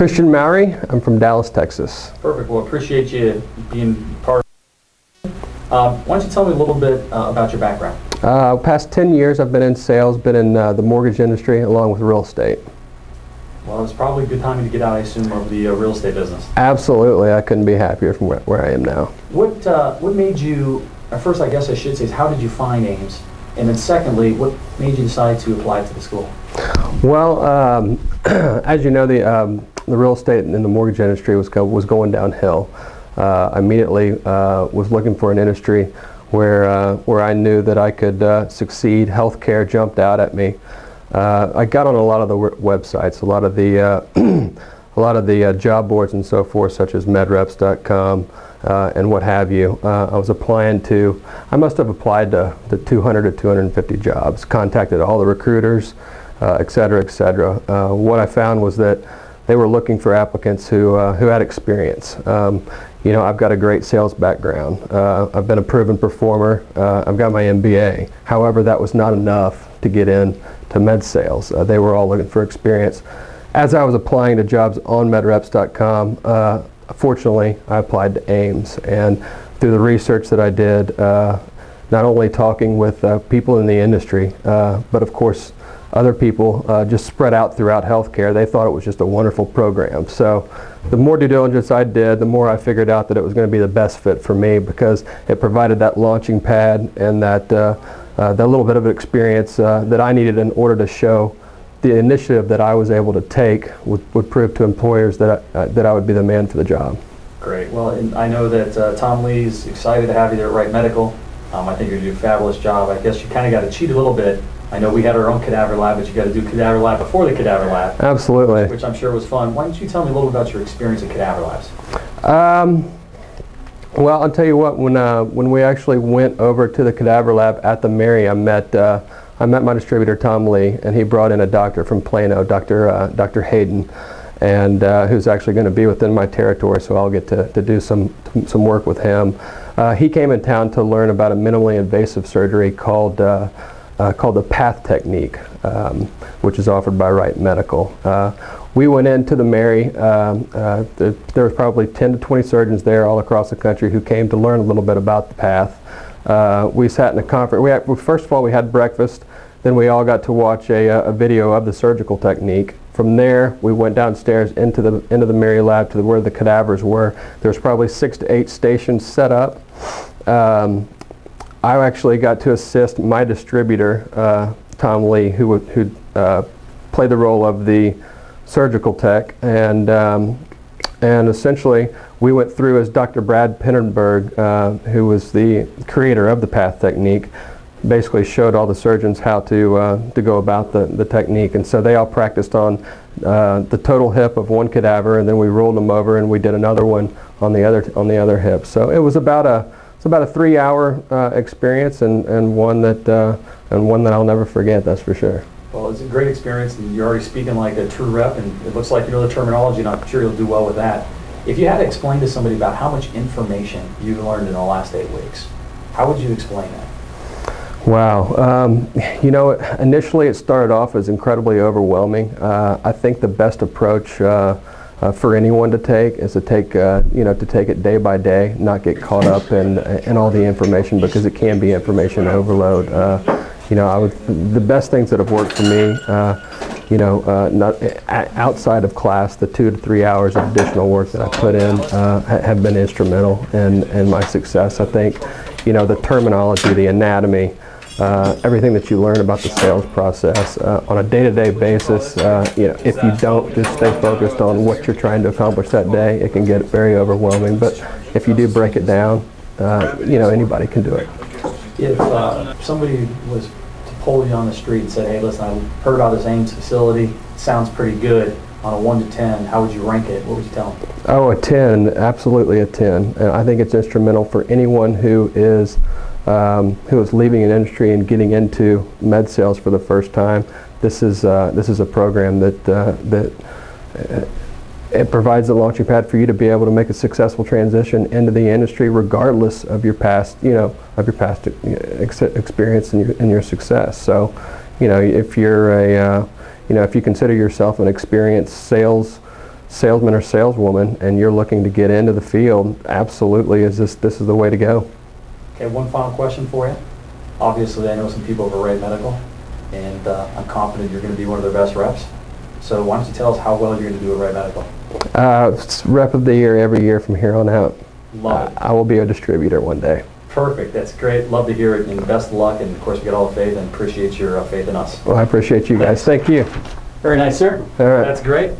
Christian Mowery. I'm from Dallas, Texas. Perfect. Well, appreciate you being part of it. Why don't you tell me a little bit about your background? Past 10 years I've been in sales, been in the mortgage industry along with real estate. Well, it's probably a good timing to get out, I assume, of the real estate business. Absolutely. I couldn't be happier from where I am now. What made you, first I guess I should say, is how did you find Ames? And then secondly, what made you decide to apply to the school? Well, as you know, the real estate and the mortgage industry was going downhill. I immediately was looking for an industry where I knew that I could succeed. Healthcare jumped out at me. I got on a lot of the websites, a lot of the job boards and so forth, such as medreps.com and what have you. I was applying to, I must have applied to 200 to 250 jobs, contacted all the recruiters, et cetera, et cetera. What I found was that they were looking for applicants who had experience. You know, I've got a great sales background. I've been a proven performer. I've got my MBA. However, that was not enough to get in to med sales. They were all looking for experience. As I was applying to jobs on medreps.com, fortunately, I applied to Ames. And through the research that I did, not only talking with people in the industry, but of course, other people just spread out throughout healthcare. They thought it was just a wonderful program. So the more due diligence I did, the more I figured out that it was going to be the best fit for me, because it provided that launching pad and that little bit of experience that I needed in order to show the initiative that I was able to take would prove to employers that I would be the man for the job. Great. Well, and I know that Tom Lee's excited to have you there at Wright Medical. I think you're going to do a fabulous job. I guess you kind of got to cheat a little bit. I know we had our own cadaver lab, but you got to do cadaver lab before the cadaver lab. Absolutely. Which I'm sure was fun. Why don't you tell me a little about your experience at cadaver labs? Well, I'll tell you what. When we actually went over to the cadaver lab at the Mowery, I met my distributor Tom Lee, and he brought in a doctor from Plano, Dr. Hayden, and who's actually going to be within my territory, so I'll get to do some work with him. He came in town to learn about a minimally invasive surgery called the PATH technique, which is offered by Wright Medical. We went into the Mowery. There was probably 10 to 20 surgeons there all across the country who came to learn a little bit about the PATH. We sat in a conference. First of all, we had breakfast. Then we all got to watch a video of the surgical technique. From there, we went downstairs into the Mowery lab to where the cadavers were. There's probably 6 to 8 stations set up. I actually got to assist my distributor, Tom Lee, who played the role of the surgical tech, and essentially we went through as Dr. Brad Pennerberg, who was the creator of the PATH technique, basically showed all the surgeons how to go about the technique, and so they all practiced on the total hip of one cadaver, and then we rolled them over and we did another one on the other hip. So it was about a 3-hour experience, and one that I'll never forget. That's for sure. Well, it's a great experience, and you're already speaking like a true rep, and it looks like you know the terminology, and I'm sure you'll do well with that. If you had to explain to somebody about how much information you've learned in the last 8 weeks, how would you explain that? Wow. You know, initially it started off as incredibly overwhelming. I think the best approach for anyone to take is to take it day by day, not get caught up in all the information, because it can be information overload. You know, the best things that have worked for me, outside of class, the 2 to 3 hours of additional work that I put in have been instrumental in my success. I think, you know, the terminology, the anatomy, everything that you learn about the sales process on a day-to-day basis, you know, if you don't just stay focused on what you're trying to accomplish that day, it can get very overwhelming. But if you do break it down, you know, anybody can do it. If somebody was to pull you on the street and said, hey, listen, I heard about this Ames facility, it sounds pretty good, on a 1 to 10, how would you rank it? What would you tell them? Oh, a 10, absolutely a 10. And I think it's instrumental for anyone who is leaving an industry and getting into med sales for the first time. This is a program that it provides a launching pad for you to be able to make a successful transition into the industry, regardless of your past, experience and your success. So, you know, if you're if you consider yourself an experienced salesman or saleswoman and you're looking to get into the field, absolutely this is the way to go. Okay, one final question for you. Obviously, I know some people over Wright Medical, and I'm confident you're going to be one of their best reps. So why don't you tell us how well you're going to do at Wright Medical? It's rep of the year every year from here on out. Love it. I will be a distributor one day. Perfect. That's great. Love to hear it, and best of luck. And of course, we got all the faith and appreciate your faith in us. Well, I appreciate you guys. Thank you. Very nice, sir. All right. That's great.